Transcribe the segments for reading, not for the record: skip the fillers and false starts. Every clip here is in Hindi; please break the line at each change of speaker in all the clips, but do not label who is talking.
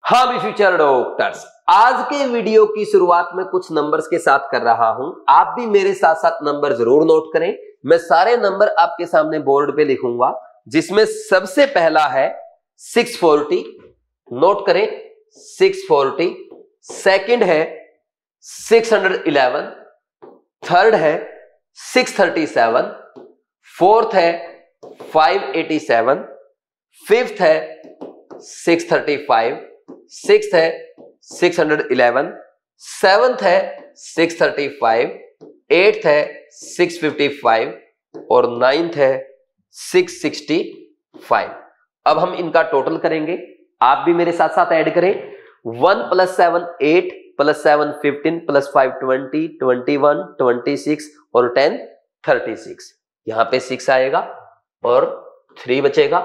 हाँ भी फ्यूचर डॉक्टर्स, आज के वीडियो की शुरुआत में कुछ नंबर्स के साथ कर रहा हूं। आप भी मेरे साथ साथ नंबर जरूर नोट करें। मैं सारे नंबर आपके सामने बोर्ड पे लिखूंगा, जिसमें सबसे पहला है 640, नोट करें 640। सेकंड है 611, थर्ड है 637, फोर्थ है 587, फिफ्थ है 635, सिक्स्थ है 611, सेवंथ है 635, एट्थ है 655 और नाइन्थ है 665। अब हम इनका टोटल करेंगे, आप भी मेरे साथ साथ ऐड करें। 1 + 7 8 + 7 15 + 5 20 21 26 और 10 36। यहां पे 6 आएगा और 3 बचेगा।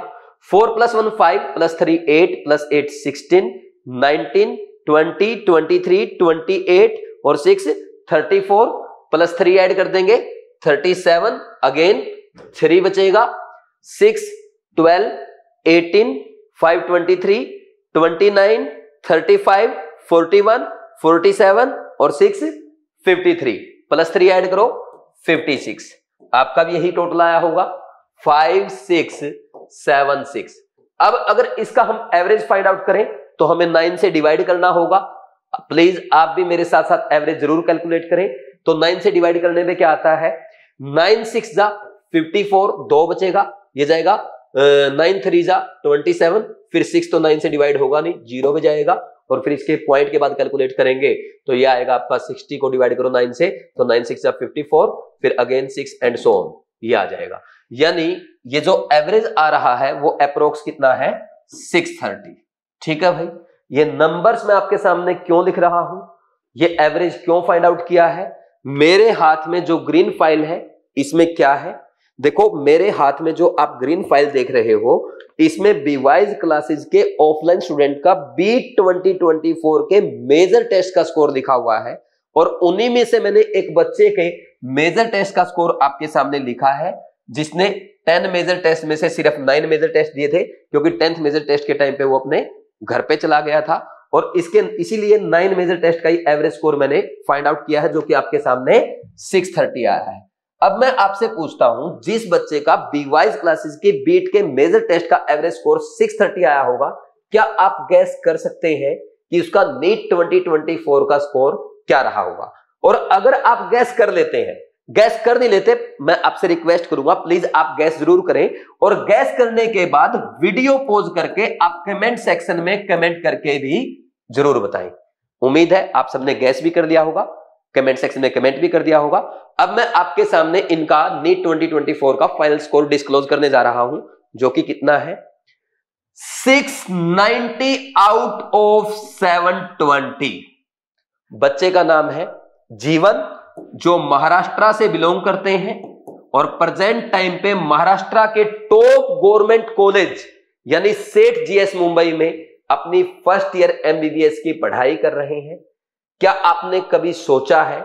4 + 1 5 + 3 8 + 8 16 19 20 23 28 और 6 34 + 3 ऐड कर देंगे 37, अगेन 3 बचेगा। 6 12 18 5 23 29 35 41 47 और 6 53 + 3 ऐड करो 56। आपका भी यही टोटल आया होगा 5676। अब अगर इसका हम एवरेज फाइंड आउट करें तो हमें 9 से डिवाइड करना होगा। प्लीज आप भी मेरे साथ साथ एवरेज जरूर कैलकुलेट करें। तो 9 से डिवाइड करने में क्या आता है, 9 6 जा 54, 2 बचेगा, ये जाएगा 9 3 जा 27, फिर 6 तो 9 से डिवाइड होगा नहीं, 0 में जाएगा और फिर इसके पॉइंट के बाद कैलकुलेट करेंगे तो ये आएगा आपका 60 को डिवाइड करो 9 से तो 9 6 जा 54, फिर अगेन 6 एंड सो ऑन, ये आ जाएगा। यानी ये जो एवरेज आ रहा है वो अप्रोक्स कितना है 630। ठीक है भाई, ये नंबर्स मैं आपके सामने क्यों लिख रहा हूं, ये एवरेज क्यों फाइंड आउट किया है। मेरे हाथ में जो ग्रीन फाइल है इसमें क्या है, देखो मेरे हाथ में जो आप ग्रीन फाइल देख रहे हो इसमें बीवाइज क्लासेस के ऑफलाइन स्टूडेंट का बीट 2024 के मेजर टेस्ट का स्कोर लिखा हुआ है और उन्हीं में से मैंने एक बच्चे के मेजर टेस्ट का स्कोर आपके सामने लिखा है, जिसने 10 मेजर टेस्ट में से सिर्फ 9 मेजर टेस्ट दिए थे, क्योंकि 10th मेजर टेस्ट के टाइम पे वो अपने घर पे चला गया था और इसीलिए 9 मेजर टेस्ट का ही एवरेज स्कोर मैंने फाइंड आउट किया है, जो कि आपके सामने 630 आया है। अब मैं आपसे पूछता हूं, जिस बच्चे का बीवाइज क्लासेस के बीट के मेजर टेस्ट का एवरेज स्कोर 630 आया होगा, क्या आप गैस कर सकते हैं कि उसका नीट 2024 का स्कोर क्या रहा होगा। और अगर आप गैस कर लेते हैं, गैस कर नहीं लेते, मैं आपसे रिक्वेस्ट करूंगा प्लीज आप गैस जरूर करें और गैस करने के बाद वीडियो पॉज करके आप कमेंट सेक्शन में कमेंट करके भी जरूर बताएं। उम्मीद है आप सबने गैस भी कर लिया होगा, कमेंट सेक्शन में कमेंट भी कर दिया होगा। अब मैं आपके सामने इनका नीट 2024 का फाइनल स्कोर डिस्क्लोज करने जा रहा हूं, जो कि कितना है 690 आउट ऑफ 720। बच्चे का नाम है जीवन, जो महाराष्ट्र से बिलोंग करते हैं और प्रेजेंट टाइम पे महाराष्ट्र के टॉप गवर्नमेंट कॉलेज यानी सेठ जीएस मुंबई में अपनी फर्स्ट ईयर एमबीबीएस की पढ़ाई कर रहे हैं। क्या आपने कभी सोचा है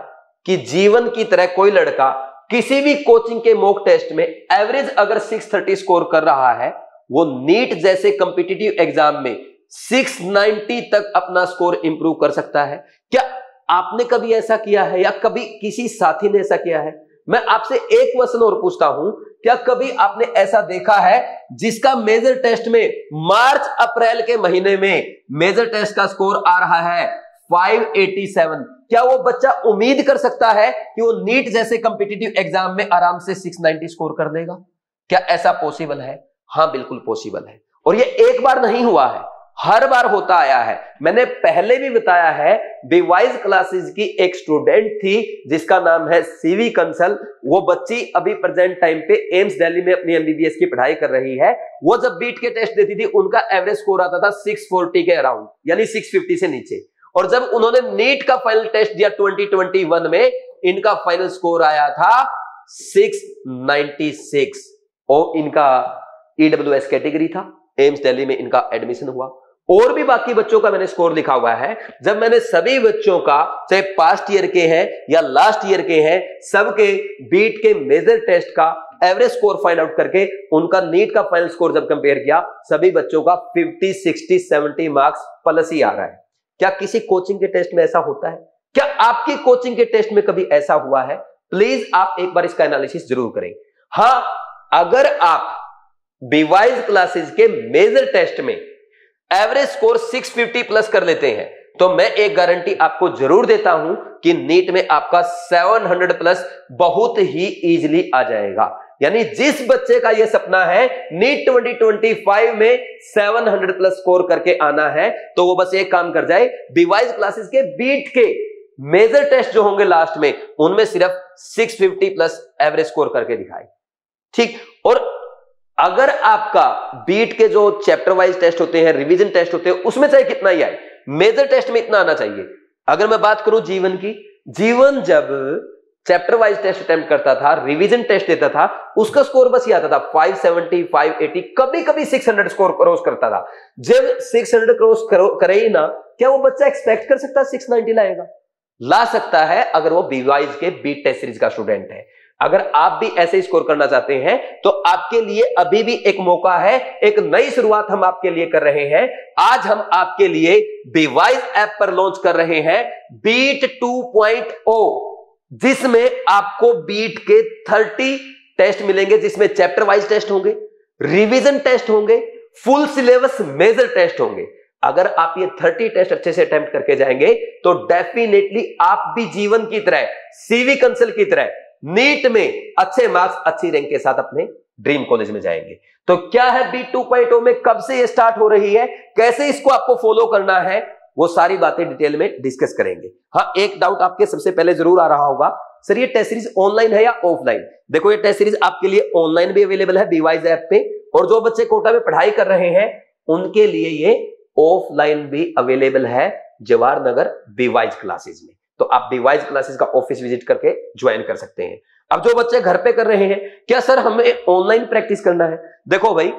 कि जीवन की तरह कोई लड़का किसी भी कोचिंग के मॉक टेस्ट में एवरेज अगर 630 स्कोर कर रहा है, वो नीट जैसे कॉम्पिटिटिव एग्जाम में 690 तक अपना स्कोर इंप्रूव कर सकता है। क्या आपने कभी ऐसा किया है या कभी किसी साथी ने ऐसा किया है। मैं आपसे एक क्वेश्चन और पूछता हूं, क्या कभी आपने ऐसा देखा है जिसका मेजर टेस्ट में मार्च अप्रैल के महीने में मेजर टेस्ट का स्कोर आ रहा है 587। क्या वो बच्चा उम्मीद कर सकता है कि वो नीट जैसे कॉम्पिटिटिव एग्जाम में आराम से 690 स्कोर कर देगा। क्या ऐसा पॉसिबल है? हाँ बिल्कुल पॉसिबल है, और ये एक बार नहीं हुआ है, हर बार होता आया है। मैंने पहले भी बताया है, बीवाइज क्लासेस की एक स्टूडेंट थी जिसका नाम है सीवी कंसल। वो बच्ची अभी प्रेजेंट टाइम पे एम्स दिल्ली में अपनी एमबीबीएस की पढ़ाई कर रही है। वो जब बीट के टेस्ट देती थी उनका एवरेज स्कोर आता था 640 के अराउंड, यानी 650 से नीचे। और जब उन्होंने नीट का फाइनल टेस्ट दिया 2021 में, इनका फाइनल स्कोर आया था 696 और इनका ईडब्ल्यूएस कैटेगरी था। एम्स दिल्ली में इनका एडमिशन हुआ। और भी बाकी बच्चों का मैंने स्कोर लिखा हुआ है। जब मैंने सभी बच्चों का, चाहे पास्ट ईयर के हैं या लास्ट ईयर के हैं, सबके बीट के मेजर टेस्ट का एवरेज स्कोर फाइंड आउट करके उनका नीट का फाइनल स्कोर जब कंपेयर किया, सभी बच्चों का 50, 60, 70 मार्क्स प्लस ही आ रहा है। क्या किसी कोचिंग के टेस्ट में ऐसा होता है? क्या आपकी कोचिंग के टेस्ट में कभी ऐसा हुआ है? प्लीज आप एक बार इसका एनालिसिस जरूर करें। हां, अगर आप बीवाइज क्लासेस के मेजर टेस्ट में एवरेज स्कोर 650 प्लस कर लेते हैं तो मैं एक गारंटी आपको जरूर देता हूं कि नीट में आपका 700 प्लस बहुत ही इजीली आ जाएगा। यानी जिस बच्चे का यह सपना है नीट 2025 में 700 प्लस स्कोर करके आना है, तो वो बस एक काम कर जाए, बीवाइज क्लासेस के बीट के मेजर टेस्ट जो होंगे लास्ट में, उनमें सिर्फ 650 प्लस एवरेज स्कोर करके दिखाए। ठीक, और अगर आपका बीट के जो चैप्टर वाइज टेस्ट होते हैं, रिवीजन टेस्ट होते हैं, उसमें चाहे कितना ही आए, मेजर टेस्ट में इतना आना चाहिए। अगर मैं बात करूं जीवन की, जीवन जब चैप्टर वाइज टेस्ट अटेम्प्ट करता था, रिवीजन टेस्ट देता था, उसका स्कोर बस ही आता था 570, 580, कभी कभी 600 स्कोर क्रॉस करता था। जब 600 क्रॉस करे ही ना, क्या वो बच्चा एक्सपेक्ट कर सकता है 690 लाएगा? ला सकता है अगर वो बीवाइज के बीट टेस्ट सीरीज का स्टूडेंट है। अगर आप भी ऐसे ही स्कोर करना चाहते हैं तो आपके लिए अभी भी एक मौका है, एक नई शुरुआत हम आपके लिए कर रहे हैं। आज हम आपके लिए बीवाइज ऐप पर लॉन्च कर रहे हैं बीट 2.0, जिसमें आपको बीट के 30 टेस्ट मिलेंगे, जिसमें चैप्टर वाइज टेस्ट होंगे, रिवीजन टेस्ट होंगे, फुल सिलेबस मेजर टेस्ट होंगे। अगर आप ये 30 टेस्ट अच्छे से अटेम्प्ट करके जाएंगे तो डेफिनेटली आप भी जीवन की तरह, सीवी कंसल की तरह नीट में अच्छे मार्क्स, अच्छी रैंक के साथ अपने ड्रीम कॉलेज में जाएंगे। तो क्या है बीट 2.0 में, कब से ये स्टार्ट हो रही है, कैसे इसको आपको फॉलो करना है, वो सारी बातें डिटेल में डिस्कस करेंगे। हाँ, एक डाउट आपके सबसे पहले जरूर आ रहा होगा, सर ये टेस्ट सीरीज ऑनलाइन है या ऑफलाइन? देखो, ये टेस्ट सीरीज आपके लिए ऑनलाइन भी अवेलेबल है बीवाइज ऐप पे, और जो बच्चे कोटा में पढ़ाई कर रहे हैं उनके लिए ये ऑफलाइन भी अवेलेबल है जवाहर नगर बीवाइज क्लासेस में। तो आप बीवाइज क्लासेस का ऑफिस विजिट करके ज्वाइन कर सकते हैं। अब जो बच्चे घर पे कर रहे हैं, क्या सर हमें ऑनलाइन प्रैक्टिस करना है? देखो भाई,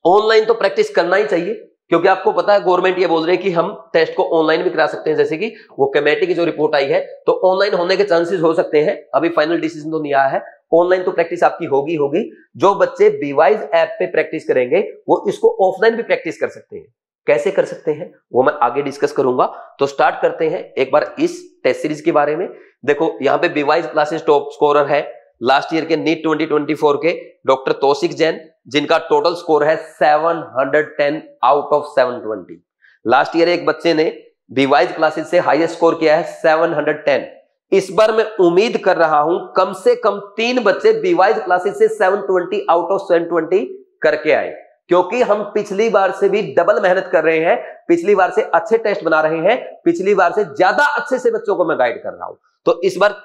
ऑनलाइन तो प्रैक्टिस करना ही चाहिए, क्योंकि आपको पता है गवर्नमेंट ये बोल रही है कि हम टेस्ट को ऑनलाइन भी करा सकते हैं। जैसे कि वो कमेटी की जो रिपोर्ट आई है, तो ऑनलाइन होने के चांसेस हो सकते हैं, अभी फाइनल डिसीजन तो नहीं आया है। ऑनलाइन तो प्रैक्टिस आपकी होगी। जो बच्चे बीवाइज ऐप पे प्रैक्टिस करेंगे वो इसको ऑफलाइन भी प्रैक्टिस कर सकते हैं। कैसे कर सकते हैं वो मैं आगे डिस्कस करूंगा। तो स्टार्ट करते हैं एक बार इस टेस्ट सीरीज के बारे में। देखो, यहां पे बीवाइज क्लासेस टॉप स्कोरर है लास्ट ईयर के नीट 2024 के डॉक्टर तौसिक जैन, जिनका टोटल स्कोर है 710 आउट ऑफ 720। लास्ट ईयर एक बच्चे ने बीवाइज क्लासेस से हाईएस्ट स्कोर किया है 710। इस बार मैं उम्मीद कर रहा हूं कम से कम 3 बच्चे बीवाइज क्लासेस से 720 आउट ऑफ 720 करके आए, क्योंकि हम पिछली बार से भी डबल मेहनत कर रहे हैं, पिछली बार से अच्छे टेस्ट बना रहे हैं, पिछली बार से ज्यादा अच्छे से बच्चों को मैं गाइड कर रहा हूं। तो इस बार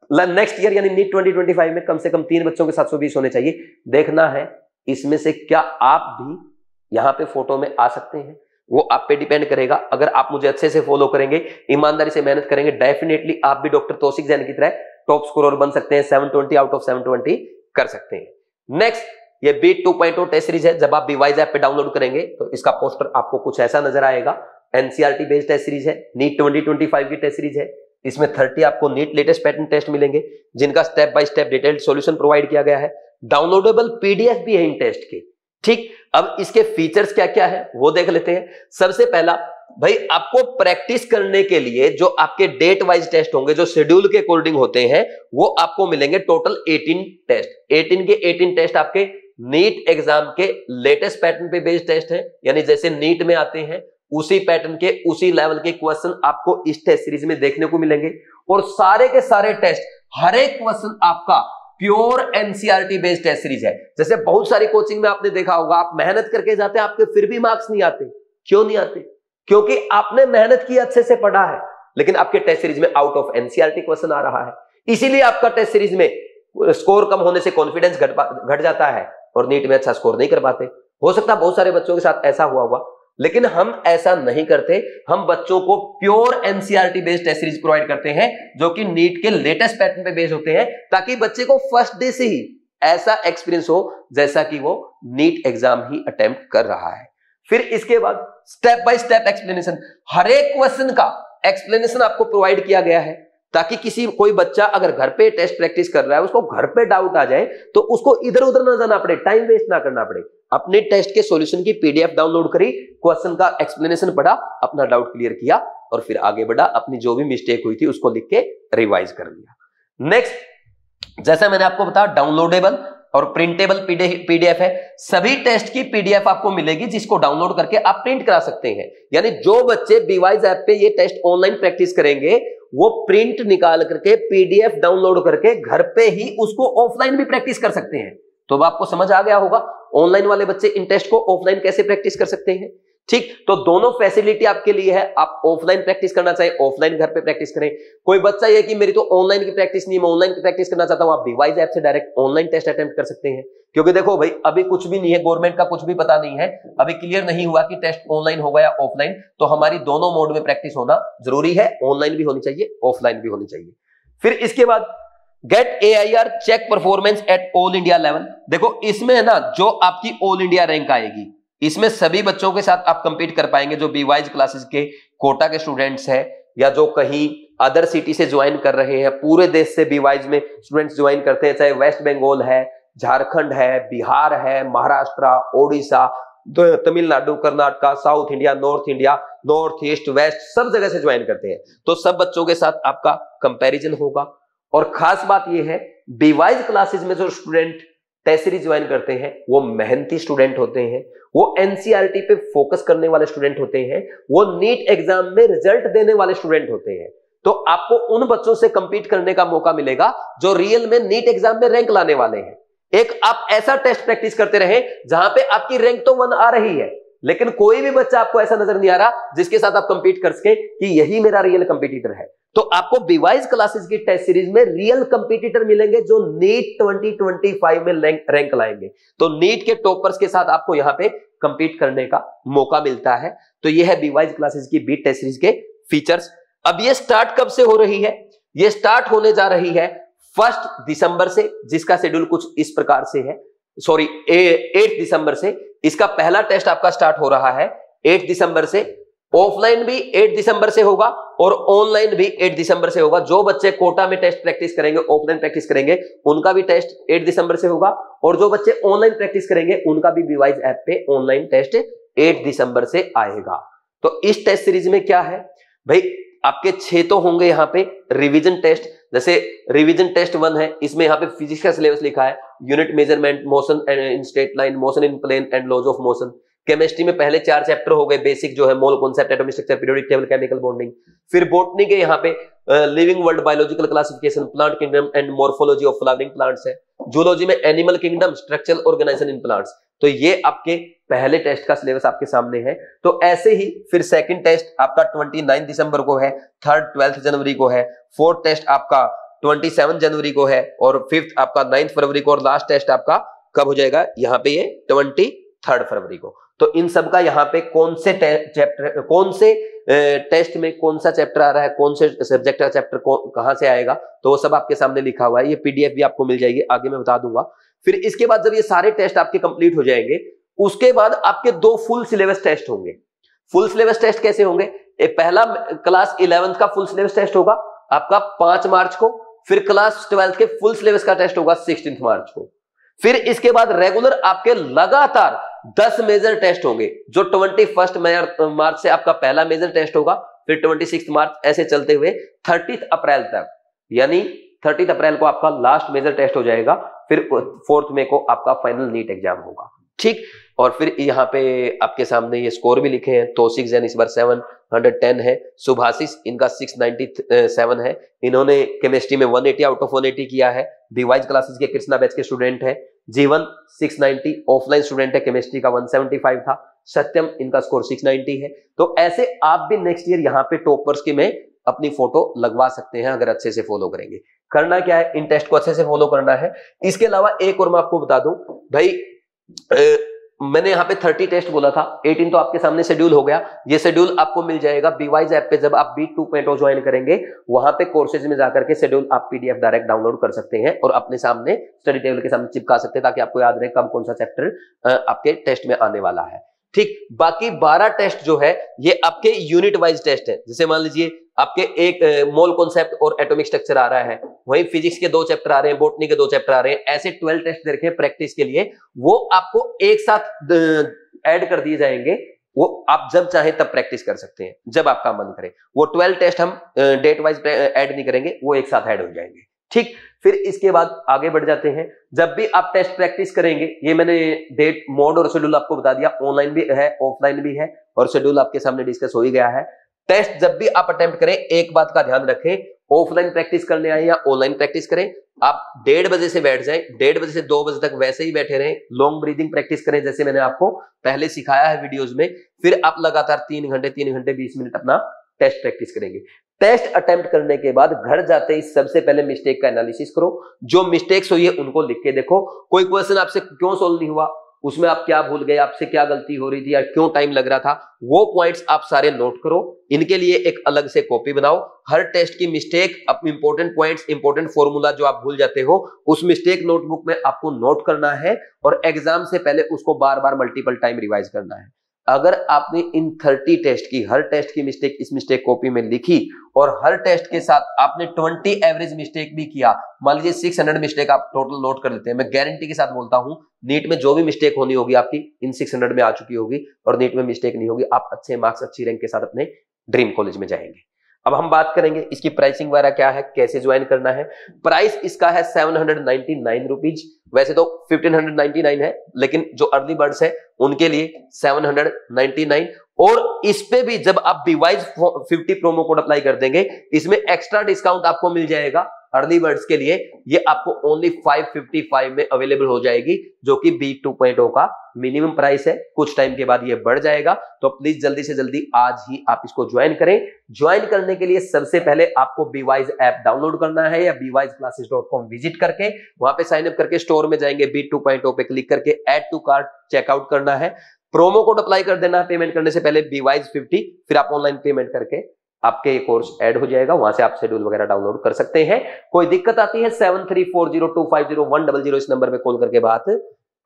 नेक्स्ट ईयर यानी नीट 2025 में कम से कम 3 बच्चों के 720 होने चाहिए। देखना है इसमें से क्या आप भी यहां पे फोटो में आ सकते हैं, वो आप पे डिपेंड करेगा। अगर आप मुझे अच्छे से फॉलो करेंगे, ईमानदारी से मेहनत करेंगे, डेफिनेटली आप भी डॉक्टर तौसिक जैन की तरह टॉप स्कोरर बन सकते हैं, 720 आउट ऑफ 720 कर सकते हैं। नेक्स्ट, ये बीट 2.0 टेस्ट सीरीज है। जब आप बीवाइज ऐप पे डाउनलोड करेंगे तो इसका पोस्टर आपको कुछ ऐसा नजर आएगा। एनसीईआरटी बेस्ड टेस्ट सीरीज है, नीट 2025 की टेस्ट सीरीज है। इसमें 30 आपको नीट लेटेस्ट पैटर्न टेस्ट मिलेंगे, जिनका step by step detailed solution provide किया गया है। डाउनलोडेबल पीडीएफ भी है इन टेस्ट के। ठीक, अब इसके फीचर्स क्या क्या है वो देख लेते हैं। सबसे पहला भाई, आपको प्रैक्टिस करने के लिए जो आपके डेट वाइज टेस्ट होंगे, जो शेड्यूल के अकॉर्डिंग होते हैं, वो आपको मिलेंगे टोटल 18 टेस्ट। 18 के 18 टेस्ट आपके नीट एग्जाम के लेटेस्ट पैटर्न पे बेस्ड टेस्ट है, यानी जैसे नीट में आते हैं उसी पैटर्न के, उसी लेवल के क्वेश्चन आपको इस टेस्ट सीरीज में देखने को मिलेंगे। और सारे के सारे टेस्ट, हर एक क्वेश्चन आपका pure NCERT based test series है। जैसे बहुत सारी कोचिंग में आपने देखा होगा, आप मेहनत करके जाते हैं, आपके फिर भी मार्क्स नहीं आते। क्यों नहीं आते? क्योंकि आपने मेहनत की, अच्छे से पढ़ा है, लेकिन आपके टेस्ट सीरीज में आउट ऑफ एनसीईआरटी क्वेश्चन आ रहा है। इसीलिए आपका टेस्ट सीरीज में स्कोर कम होने से कॉन्फिडेंस घट जाता है और नीट में अच्छा स्कोर नहीं कर पाते। हो सकता है बहुत सारे बच्चों के साथ ऐसा हुआ होगा, लेकिन हम ऐसा नहीं करते। हम बच्चों को pure NCERT based test series provide करते हैं, जो कि नीट के लेटेस्ट पैटर्न पे बेस्ड होते हैं, ताकि बच्चे को फर्स्ट डे से ही ऐसा एक्सपीरियंस हो जैसा कि वो नीट एग्जाम ही अटेम्प्ट कर रहा है। फिर इसके बाद स्टेप बाय स्टेप एक्सप्लेनेशन, हर एक क्वेश्चन का एक्सप्लेनेशन आपको प्रोवाइड किया गया है, ताकि कोई बच्चा अगर घर पे टेस्ट प्रैक्टिस कर रहा है, उसको घर पे डाउट आ जाए तो उसको इधर उधर ना जाना पड़े, टाइम वेस्ट ना करना पड़े। अपने टेस्ट के सॉल्यूशन की पीडीएफ डाउनलोड करी, क्वेश्चन का एक्सप्लेनेशन पढ़ा, अपना डाउट क्लियर किया और फिर आगे बढ़ा, अपनी जो भी मिस्टेक हुई थी उसको लिख के रिवाइज कर लिया। नेक्स्ट, जैसा मैंने आपको बताया डाउनलोडेबल और प्रिंटेबल पीडीएफ है। सभी टेस्ट की पीडीएफ आपको मिलेगी जिसको डाउनलोड करके आप प्रिंट करा सकते हैं। यानी जो बच्चे बीवाइज ऐप पे ये टेस्ट ऑनलाइन प्रैक्टिस करेंगे वो प्रिंट निकाल करके पीडीएफ डाउनलोड करके घर पे ही उसको ऑफलाइन भी प्रैक्टिस कर सकते हैं। तो अब आपको समझ आ गया होगा ऑनलाइन वाले बच्चे इन टेस्ट को ऑफलाइन कैसे प्रैक्टिस कर सकते हैं। ठीक, तो दोनों फैसिलिटी आपके लिए है। आप ऑफलाइन प्रैक्टिस करना चाहे ऑफलाइन घर पे प्रैक्टिस करें। कोई बच्चा ये कि मेरी तो ऑनलाइन की प्रैक्टिस नहीं, मैं ऑनलाइन की प्रैक्टिस करना चाहता हूं, आप बीवाइज ऐप से डायरेक्ट ऑनलाइन टेस्ट अटेम्प्ट कर सकते हैं। क्योंकि देखो भाई अभी कुछ भी नहीं है, गवर्नमेंट का कुछ भी पता नहीं है, अभी क्लियर नहीं हुआ कि टेस्ट ऑनलाइन होगा या ऑफलाइन, तो हमारी दोनों मोड में प्रैक्टिस होना जरूरी है, ऑनलाइन भी होनी चाहिए, ऑफलाइन भी होनी चाहिए। फिर इसके बाद get AIR check performance at all India level. देखो इसमें है ना जो आपकी ऑल इंडिया रैंक आएगी, इसमें सभी बच्चों के साथ आप कंपीट कर पाएंगे जो बीवाइज क्लासेस के कोटा के स्टूडेंट्स हैं या जो कहीं अदर सिटी से ज्वाइन कर रहे हैं। पूरे देश से बीवाइज में स्टूडेंट्स ज्वाइन करते हैं, चाहे वेस्ट बंगाल है, झारखंड है, बिहार है, Maharashtra, Odisha, Tamil Nadu, Karnataka, south India, north east, west, सब जगह से ज्वाइन करते हैं। तो सब बच्चों के साथ आपका कंपैरिजन होगा। और खास बात यह है बीवाइज क्लासेस में जो स्टूडेंट टेस्ट सीरीज ज्वाइन करते हैं वो मेहनती स्टूडेंट होते हैं, वो एनसीईआरटी पे फोकस करने वाले स्टूडेंट होते हैं, वो नीट एग्जाम में रिजल्ट देने वाले स्टूडेंट होते हैं। तो आपको उन बच्चों से कंपीट करने का मौका मिलेगा जो रियल में नीट एग्जाम में रैंक लाने वाले हैं। एक आप ऐसा टेस्ट प्रैक्टिस करते रहे जहां पे आपकी रैंक तो 1 आ रही है, लेकिन कोई भी बच्चा आपको ऐसा नजर नहीं आ रहा जिसके साथ आप कंपीट कर सके कि यही मेरा रियल कंपटीटर है। तो आपको बीवाइज क्लासेस की टेस्ट सीरीज में रियल कंपटीटर मिलेंगे जो नीट 2025 में रैंक लाएंगे। तो नीट के टॉपर्स के साथ आपको यहां पे कंपीट करने का मौका मिलता है। तो यह है बीवाइज क्लासेस की बीट टेस्ट सीरीज के फीचर्स। अब ये स्टार्ट कब से हो रही है? ये स्टार्ट होने जा रही है 1 दिसंबर से, जिसका शेड्यूल कुछ इस प्रकार से है। 8 दिसंबर से इसका पहला टेस्ट आपका स्टार्ट हो रहा है। 8 दिसंबर से ऑफलाइन भी 8 दिसंबर से होगा और ऑनलाइन भी 8 दिसंबर से होगा। जो बच्चे कोटा में टेस्ट प्रैक्टिस करेंगे, ऑफलाइन प्रैक्टिस करेंगे, उनका भी टेस्ट 8 दिसंबर से होगा और जो बच्चे ऑनलाइन प्रैक्टिस करेंगे उनका भी बीवाइज ऐप पे ऑनलाइन टेस्ट 8 दिसंबर से आएगा। तो इस टेस्ट सीरीज में क्या है भाई, आपके 6 तो होंगे यहाँ पे रिवीजन टेस्ट। जैसे रिवीजन टेस्ट 1 है, इसमें यहाँ पे फिजिक्स का सिलेबस लिखा है, unit measurement, motion in straight line, motion in plane and laws of motion. Chemistry में पहले 4 चैप्टर हो गए, बेसिक जो है mole concept, atomic structure, periodic table, chemical bonding. फिर बॉटनी के यहाँ पे living world, biological classification, plant kingdom and morphology of flowering plants है। जूलॉजी में animal kingdom, structural organisation in plants. तो ये आपके पहले टेस्ट का सिलेबस आपके सामने है। तो ऐसे ही फिर सेकंड टेस्ट आपका 29 दिसंबर को है, थर्ड 12 जनवरी को है, फोर्थ टेस्ट आपका 27 जनवरी को है और फिफ्थ आपका 9 फरवरी को और लास्ट टेस्ट आपका कब हो जाएगा यहाँ पे, ये 23 फरवरी को। तो इन सब का यहाँ पे कौन से चैप्टर, कौन से टेस्ट में कौन सा चैप्टर आ रहा है, कौन से सब्जेक्ट का चैप्टर कहां से आएगा, तो वो सब आपके सामने लिखा हुआ है। ये पीडीएफ भी आपको मिल जाएगी, आगे मैं बता दूंगा। फिर इसके बाद जब ये सारे टेस्ट आपके कंप्लीट हो जाएंगे, उसके बाद आपके 2 फुल सिलेबस टेस्ट होंगे। फुल सिलेबस टेस्ट कैसे होंगे? पहला क्लास 11th का फुल सिलेबस टेस्ट होगा आपका 5 मार्च को, फिर क्लास 12th के फुल सिलेबस का टेस्ट होगा 16 मार्च को। फिर इसके बाद रेगुलर आपके लगातार 10 मेजर टेस्ट होंगे, जो 21 मार्च से आपका पहला मेजर टेस्ट होगा, फिर 26 मार्च, ऐसे चलते हुए 30 अप्रैल तक, यानी 30 अप्रैल को आपका लास्ट मेजर टेस्ट हो जाएगा। फिर 4 मई को आपका फाइनल नीट एग्जाम होगा। ठीक, और फिर यहाँ पे आपके सामने ये स्कोर भी लिखे हैं। तौसिक जैन इस बार 710 है, सुभाषिस इनका 697 है। इन्होंने केमिस्ट्री में 180 आउट ऑफ 180 किया है। बीवाइज क्लासेस के कृष्णा बैच के स्टूडेंट है। जीवन 690 ऑफलाइन स्टूडेंट है, केमिस्ट्री का 175 था। सत्यम इनका स्कोर 690 है। तो ऐसे आप भी नेक्स्ट ईयर यहाँ पे टॉपर्स के में अपनी फोटो लगवा सकते हैं अगर अच्छे से फॉलो करेंगे। करना क्या है, इन टेस्ट को अच्छे से फॉलो करना है। इसके अलावा एक और मैं आपको बता दूं भाई, मैंने यहाँ पे 30 टेस्ट बोला था, 18 तो आपके सामने शेड्यूल हो गया। ये शेड्यूल आपको मिल जाएगा बीवाइज ऐप पे, जब आप बीट 2.0 ज्वाइन करेंगे वहां पे कोर्सेज में जाकर के शेड्यूल आप पीडीएफ डायरेक्ट डाउनलोड कर सकते हैं और अपने सामने स्टडी टेबल के सामने चिपका सकते हैं, ताकि आपको याद रहे कब कौन सा चैप्टर आपके टेस्ट में आने वाला है। ठीक, बाकी 12 टेस्ट जो है ये आपके यूनिट वाइज टेस्ट है। जैसे मान लीजिए आपके एक मोल कॉन्सेप्ट और एटॉमिक स्ट्रक्चर आ रहा है, वहीं फिजिक्स के 2 चैप्टर आ रहे हैं, बॉटनी के 2 चैप्टर आ रहे हैं, ऐसे 12 टेस्ट दे रखे हैं प्रैक्टिस के लिए, वो आपको एक साथ ऐड कर दिए जाएंगे। वो आप जब चाहे तब प्रैक्टिस कर सकते हैं, जब आपका मन करे। वो 12 टेस्ट हम डेट वाइज ऐड नहीं करेंगे, वो एक साथ ऐड हो जाएंगे। ठीक, फिर इसके बाद आगे बढ़ जाते हैं। जब भी आप टेस्ट प्रैक्टिस करेंगे, ये मैंने डेट, मोड और शेड्यूल आपको बता दिया, ऑनलाइन भी है, ऑफलाइन भी है, और शेड्यूल आपके सामने डिस्कस हो ही गया है। टेस्ट जब भी आप अटेम्प्ट करें, एक बात का ध्यान रखें, ऑफलाइन प्रैक्टिस करने आए या ऑनलाइन प्रैक्टिस करें, आप 1:30 बजे से बैठ जाएं, 1:30 बजे से 2 बजे तक वैसे ही बैठे रहें, लॉन्ग ब्रीदिंग प्रैक्टिस करें जैसे मैंने आपको पहले सिखाया है वीडियोस में। फिर आप लगातार 3 घंटे 20 मिनट अपना टेस्ट प्रैक्टिस करेंगे। टेस्ट अटेम्प्ट करने के बाद घर जाते ही सबसे पहले मिस्टेक का एनालिसिस करो, जो मिस्टेक्स हुई है उनको लिख के देखो। कोई क्वेश्चन आपसे क्यों सोल्व नहीं हुआ, उसमें आप क्या भूल गए, आपसे क्या गलती हो रही थी या क्यों टाइम लग रहा था, वो पॉइंट्स आप सारे नोट करो। इनके लिए एक अलग से कॉपी बनाओ। हर टेस्ट की mistake, important points, important formula जो आप भूल जाते हो, उस मिस्टेक नोटबुक में आपको नोट करना है और एग्जाम से पहले उसको बार बार मल्टीपल टाइम रिवाइज करना है। अगर आपने इन 30 टेस्ट की, हर टेस्ट की मिस्टेक इस मिस्टेक कॉपी में लिखी और हर टेस्ट के साथ आपने 20 एवरेज मिस्टेक भी किया, मान लीजिए 600 मिस्टेक आप टोटल नोट कर लेते हैं, मैं गारंटी के साथ बोलता हूं नीट में जो भी मिस्टेक होनी होगी आपकी इन 600 में आ चुकी होगी और नीट में मिस्टेक नहीं होगी। आप अच्छे मार्क्स, अच्छी रैंक के साथ अपने ड्रीम कॉलेज में जाएंगे। अब हम बात करेंगे इसकी प्राइसिंग वगैरह क्या है, कैसे ज्वाइन करना है। प्राइस इसका है 799 रुपीज। वैसे तो 1599 है, लेकिन जो अर्ली बर्ड्स है उनके लिए 799। और इस पे भी जब आप BWISE 50 प्रोमो कोड अप्लाई कर देंगे, इसमें एक्स्ट्रा डिस्काउंट आपको मिल जाएगा अर्ली बर्ड्स के लिए। ये आपको ओनली 555 में अवेलेबल हो जाएगी, जो कि B 2.0 का मिनिमम प्राइस है। कुछ टाइम के बाद ये बढ़ जाएगा, तो प्लीज जल्दी से जल्दी आज ही आप इसको ज्वाइन करें। ज्वाइन करने के लिए सबसे पहले आपको BWISE ऐप डाउनलोड करना है या bwiseclasses.com विजिट करके वहां पे साइन अप करके स्टोर में जाएंगे, B 2.0 पे क्लिक करके ऐड टू कार्ट चेकआउट करना है, प्रोमो कोड अप्लाई कर देना है पेमेंट करने से पहले BWISE 50, फिर आप ऑनलाइन पेमेंट करके आपके ये कोर्स ऐड हो जाएगा। वहां से आप शेड्यूल वगैरह डाउनलोड कर सकते हैं। कोई दिक्कत आती है 7340250100 इस नंबर पे कॉल करके बात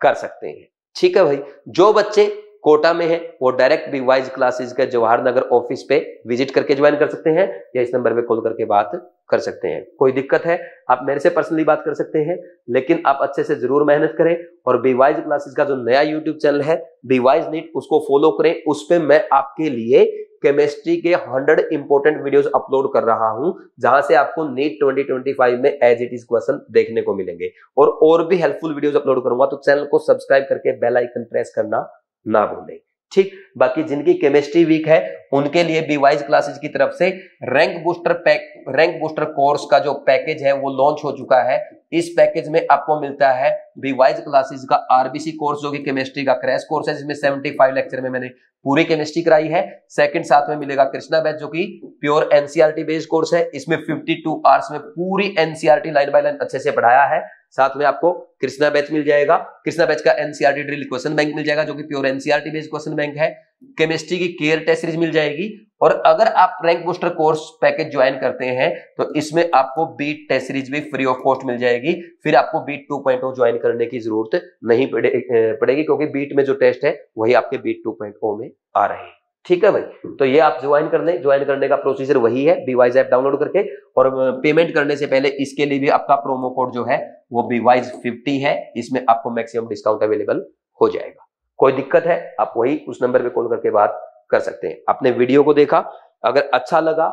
कर सकते हैं। ठीक है भाई, जो बच्चे कोटा में है वो डायरेक्ट BWISE क्लासेस के जवाहर नगर ऑफिस पे विजिट करके ज्वाइन कर सकते हैं या इस नंबर पे कॉल करके बात कर सकते हैं। कोई दिक्कत है आप मेरे से पर्सनली बात कर सकते हैं, लेकिन आप अच्छे से जरूर मेहनत करें और BWISE क्लासेस का जो नया यूट्यूब चैनल है BWISE नीट, उसको फॉलो करें। उस पे मैं आपके लिए केमिस्ट्री के 100 इंपॉर्टेंट वीडियोस अपलोड कर रहा हूं, जहां से आपको नीट 2025 में एज इट इज क्वेश्चन देखने को मिलेंगे और भी हेल्पफुल वीडियोस अपलोड करूंगा। तो चैनल को सब्सक्राइब करके बेल आइकन प्रेस करना ना भूलें। ठीक, बाकी जिनकी केमिस्ट्री वीक है उनके लिए BWISE क्लासेस की तरफ से रैंक बूस्टर कोर्स का जो पैकेज है वो लॉन्च हो चुका है। इस पैकेज में आपको मिलता है BWISE क्लासेस का RBC कोर्स, जो कि केमिस्ट्री का क्रैश कोर्स है, जिसमें 75 लेक्चर में मैंने पूरी केमिस्ट्री कराई है। सेकंड साथ में मिलेगा कृष्णा बैच, जो कि प्योर NCERT बेस्ड कोर्स है। इसमें 52 आवर्स में पूरी NCERT लाइन बाय लाइन अच्छे से पढ़ाया है। साथ में आपको कृष्णा बैच मिल जाएगा, कृष्णा बैच का NCERT ड्रिल क्वेश्चन बैंक मिल जाएगा, जो कि pure NCERT based question bank है। केमिस्ट्री की केयर टेस्ट सीरीज मिल जाएगी। और अगर आप rank booster course package join करते हैं तो इसमें आपको बीट टेस्ट सीरीज भी फ्री ऑफ कॉस्ट मिल जाएगी। फिर आपको बीट 2.0 ज्वाइन करने की जरूरत नहीं पड़ेगी, क्योंकि बीट में जो टेस्ट है वही आपके बीट 2.0 में आ रहे हैं। ठीक है भाई, तो ये आप ज्वाइन कर लें। ज्वाइन करने का प्रोसीजर वही है, BWISE ऐप डाउनलोड करके, और पेमेंट करने से पहले इसके लिए भी आपका प्रोमो कोड जो है वो BWISE 50 है। इसमें आपको मैक्सिमम डिस्काउंट अवेलेबल हो जाएगा। कोई दिक्कत है आप वही उस नंबर पे कॉल करके बात कर सकते हैं। आपने वीडियो को देखा, अगर अच्छा लगा,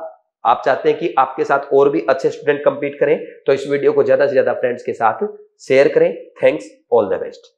आप चाहते हैं कि आपके साथ और भी अच्छे स्टूडेंट कंपीट करें, तो इस वीडियो को ज्यादा से ज्यादा फ्रेंड्स के साथ शेयर करें। Thanks, all the best.